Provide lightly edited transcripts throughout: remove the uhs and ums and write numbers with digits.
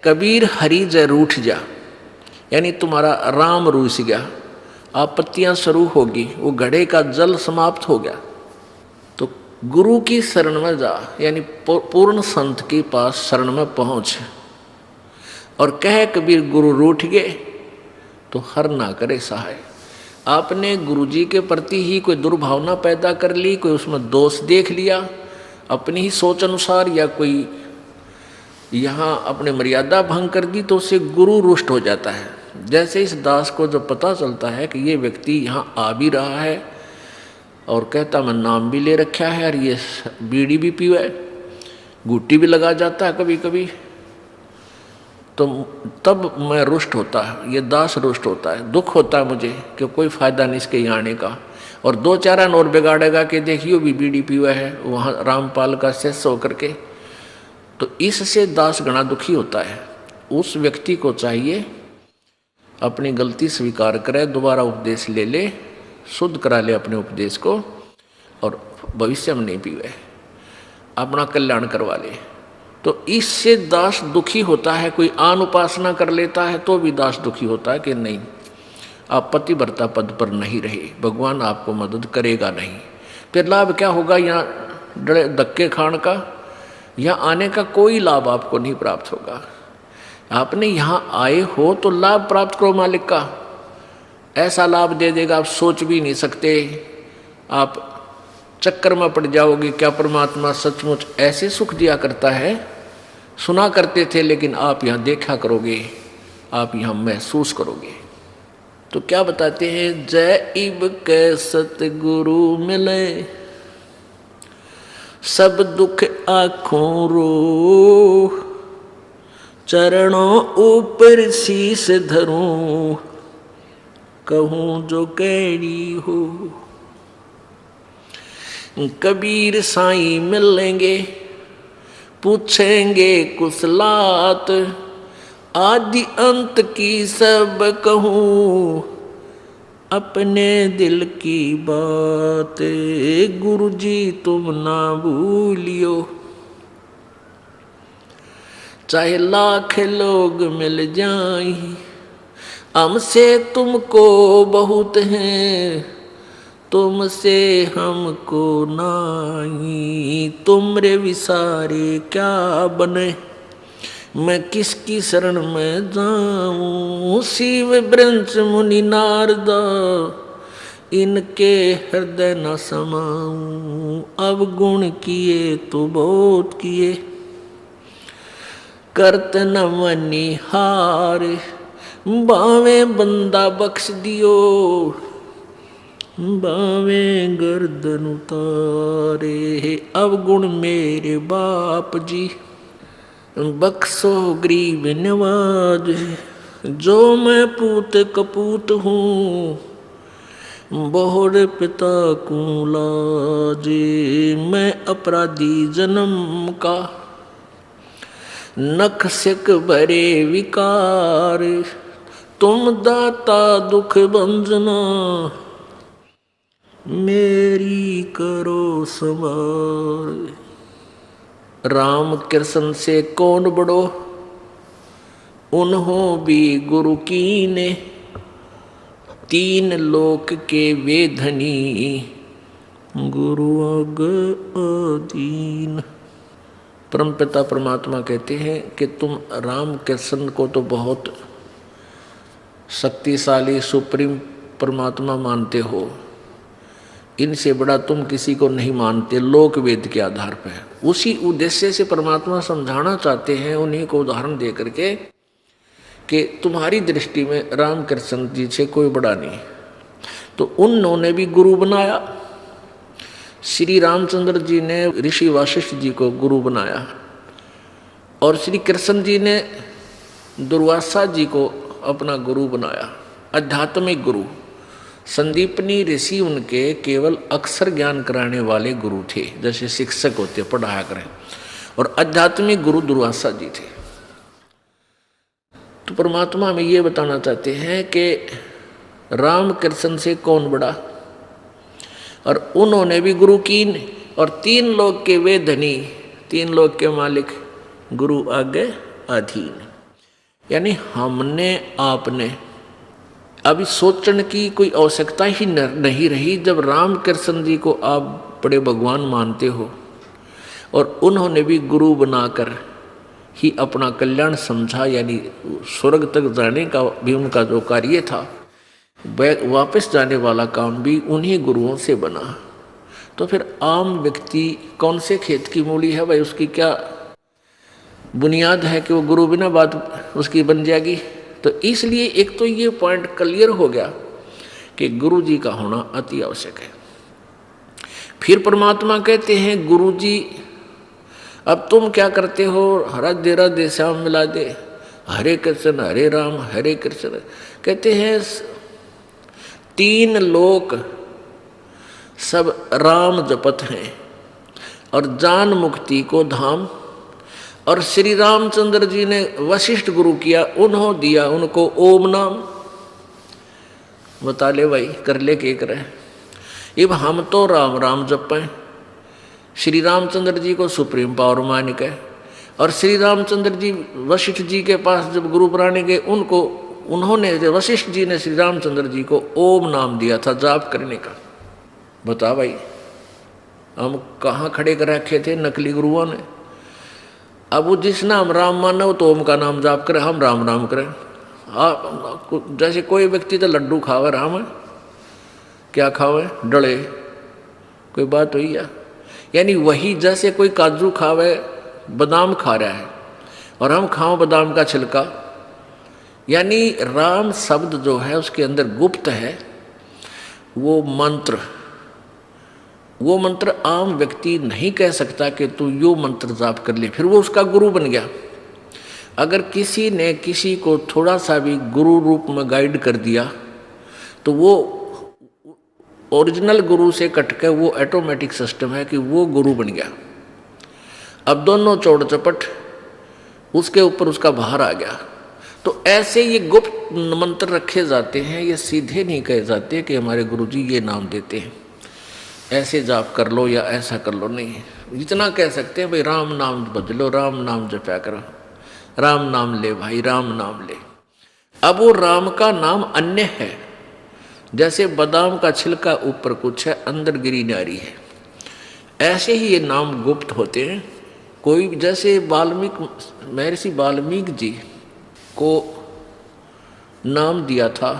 कबीर हरि जय रूठ जा, यानी तुम्हारा राम रूस गया, आपत्तियां शुरू होगी, वो घड़े का जल समाप्त हो गया। तो गुरु की शरण में जा, यानी पूर्ण संत के पास शरण में पहुंच। और कह कबीर गुरु रूठ गए तो हर ना करे सहाय। आपने गुरु जी के प्रति ही कोई दुर्भावना पैदा कर ली, कोई उसमें दोष देख लिया अपनी ही सोच अनुसार, या कोई यहाँ अपने मर्यादा भंग कर दी, तो उससे गुरु रुष्ट हो जाता है। जैसे इस दास को जब पता चलता है कि ये व्यक्ति यहाँ आ भी रहा है और कहता मैं नाम भी ले रखा है, और ये बीड़ी भी पीवा है, गुट्टी भी लगा जाता है कभी कभी, तो तब मैं रुष्ट होता है, ये दास रुष्ट होता है, दुख होता है मुझे कि कोई फायदा नहीं इसके यहाँ आने का। और दो चार और बिगाड़ेगा कि देखियो भी बीड़ी पीवा है वहाँ रामपाल का शिष्य होकर के, तो इससे दास गणा दुखी होता है। उस व्यक्ति को चाहिए अपनी गलती स्वीकार करे, दोबारा उपदेश ले ले, शुद्ध करा ले अपने उपदेश को, और भविष्य में नहीं पीवे, अपना कल्याण करवा ले। तो इससे दास दुखी होता है। कोई आन उपासना कर लेता है तो भी दास दुखी होता है कि नहीं, आप पतिव्रता पद पर नहीं रहे, भगवान आपको मदद करेगा नहीं। फिर लाभ क्या होगा यहाँ धक्के खान का, यहाँ आने का कोई लाभ आपको नहीं प्राप्त होगा। आपने यहाँ आए हो तो लाभ प्राप्त करो मालिक का, ऐसा लाभ दे देगा आप सोच भी नहीं सकते। आप चक्कर में पड़ जाओगे, क्या परमात्मा सचमुच ऐसे सुख दिया करता है? सुना करते थे, लेकिन आप यहाँ देखा करोगे, आप यहाँ महसूस करोगे। तो क्या बताते हैं, जय इब के सतगुरु मिले, सब दुख आँखों रो, चरणों ऊपर शीस धरूं, कहूँ जो कैडी हो। कबीर साईं मिलेंगे, पूछेंगे कुशलात, आदि अंत की सब कहूँ, अपने दिल की बात, गुरु जी तुम ना भूलियो। चाहे लाख लोग मिल जाएं, हमसे तुमको बहुत हैं, तुमसे हमको नाई, तुमरे विसारे क्या बने, मैं किसकी शरण में जाऊं। शिव ब्रंच मुनि नारदा, इनके हृदय न समाऊं, अवगुण किए तो बहुत किए, करत न मनी हार, बावे बंदा बख्श दियो, बावे गर्दन उतारे। अवगुण मेरे बाप जी, बख्शो गरीब नवाज, जो मैं पूत कपूत हूँ, बोहर पिता को लाजे, मैं अपराधी जन्म का, नख सिक भरे विकार, तुम दाता दुख भंजना, मेरी करो संभाल। राम कृष्ण से कौन बड़ो, उन्हों भी गुरु कीने, तीन लोक के वे धनी, गुरु अग अधीन। परमपिता परमात्मा कहते हैं कि तुम राम कृष्ण को तो बहुत शक्तिशाली सुप्रीम परमात्मा मानते हो, इनसे बड़ा तुम किसी को नहीं मानते, लोक वेद के आधार पर। उसी उद्देश्य से परमात्मा समझाना चाहते हैं उन्हीं को उदाहरण दे करके कि तुम्हारी दृष्टि में राम कृष्ण जी से कोई बड़ा नहीं। तो उन्होंने भी गुरु बनाया। श्री रामचंद्र जी ने ऋषि वशिष्ठ जी को गुरु बनाया, और श्री कृष्ण जी ने दुर्वासा जी को अपना गुरु बनाया, आध्यात्मिक गुरु। संदीपनी ऋषि उनके केवल अक्षर ज्ञान कराने वाले गुरु थे, जैसे शिक्षक होते पढ़ाया करें, और आध्यात्मिक गुरु दुर्वासा जी थे। तो परमात्मा हमें ये बताना चाहते हैं कि राम कृष्ण से कौन बड़ा, और उन्होंने भी गुरु कीन, और तीन लोग के वे धनी, तीन लोग के मालिक, गुरु आगे अधीन। यानी हमने आपने अभी सोचने की कोई आवश्यकता ही नहीं रही। जब राम कृष्ण जी को आप बड़े भगवान मानते हो और उन्होंने भी गुरु बनाकर ही अपना कल्याण समझा, यानी स्वर्ग तक जाने का भी उनका जो कार्य था, वापस जाने वाला काम भी उन्हीं गुरुओं से बना। तो फिर आम व्यक्ति कौन से खेत की मूली है भाई, उसकी क्या बुनियाद है कि वो गुरु बिना बात उसकी बन जाएगी। तो इसलिए एक तो ये पॉइंट क्लियर हो गया कि गुरु जी का होना अति आवश्यक है। फिर परमात्मा कहते हैं गुरु जी अब तुम क्या करते हो, राधे राधे श्याम मिला दे, हरे कृष्ण हरे राम हरे कृष्ण। कहते हैं 3 लोक सब राम जपत हैं और जान मुक्ति को धाम। और श्री रामचंद्र जी ने वशिष्ठ गुरु किया, उन्होंने दिया उनको ओम नाम। बता ले भाई, कर ले के करे। अब हम तो राम राम जपें, श्री रामचंद्र जी को सुप्रीम पावर मान के, और श्री रामचंद्र जी वशिष्ठ जी के पास जब गुरु बनाने गए, उन्होंने वशिष्ठ जी ने श्री रामचंद्र जी को ओम नाम दिया था जाप करने का। बता भाई, हम कहाँ खड़े कर रखे थे नकली गुरुओं ने। अब वो जिस नाम राम माने वो तो ओम का नाम जाप करे, हम राम राम करें। जैसे कोई व्यक्ति तो लड्डू खावे राम है, क्या खावे डले, कोई बात हुई या? यानी वही जैसे कोई काजू खावे बादाम खा रहा है और हम खाओ बादाम का छिलका। यानी राम शब्द जो है उसके अंदर गुप्त है वो मंत्र आम व्यक्ति नहीं कह सकता कि तू यो मंत्र जाप कर ले, फिर वो उसका गुरु बन गया। अगर किसी ने किसी को थोड़ा सा भी गुरु रूप में गाइड कर दिया तो वो ओरिजिनल गुरु से कटकर वो ऑटोमेटिक सिस्टम है कि वो गुरु बन गया। अब दोनों चौड़ चपट उसके ऊपर उसका भार आ गया। तो ऐसे ये गुप्त मंत्र रखे जाते हैं, ये सीधे नहीं कहे जाते कि हमारे गुरुजी ये नाम देते हैं ऐसे जाप कर लो या ऐसा कर लो, नहीं। इतना कह सकते हैं भाई राम नाम भज लो, राम नाम जपा करो, राम नाम ले भाई, राम नाम ले। अब वो राम का नाम अन्य है, जैसे बादाम का छिलका ऊपर कुछ है अंदर गिरी नारी है, ऐसे ही ये नाम गुप्त होते हैं। कोई जैसे महर्षि वाल्मीकि जी को नाम दिया था,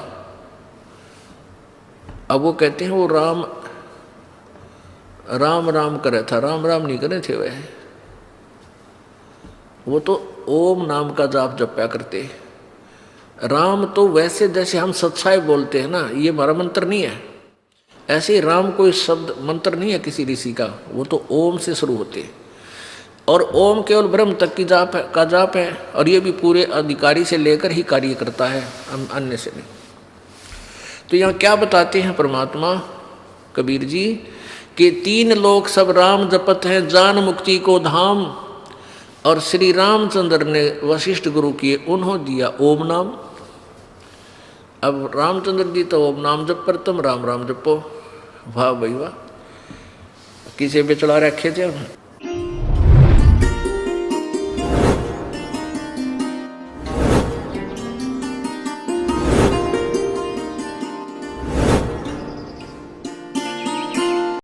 अब वो कहते हैं वो राम राम करे था, राम राम नहीं करे थे वह, वो तो ओम नाम का जाप जपया करते। राम तो वैसे जैसे हम सच्चाई बोलते हैं ना, ये हमारा मंत्र नहीं है। ऐसे राम कोई शब्द मंत्र नहीं है किसी ऋषि का, वो तो ओम से शुरू होते हैं। और ओम केवल ब्रह्म तक की जाप है, और ये भी पूरे अधिकारी से लेकर ही कार्य करता है, अन्य से नहीं। तो यहाँ क्या बताते हैं परमात्मा कबीर जी कि 3 लोक सब राम जपत हैं, जान मुक्ति को धाम। और श्री रामचंद्र ने वशिष्ठ गुरु किए, उन्होंने दिया ओम नाम। अब रामचंद्र जी तो ओम नाम जप पर तुम राम राम जपो, वाह भाई वाह, किसे पे चढ़ा रखे थे।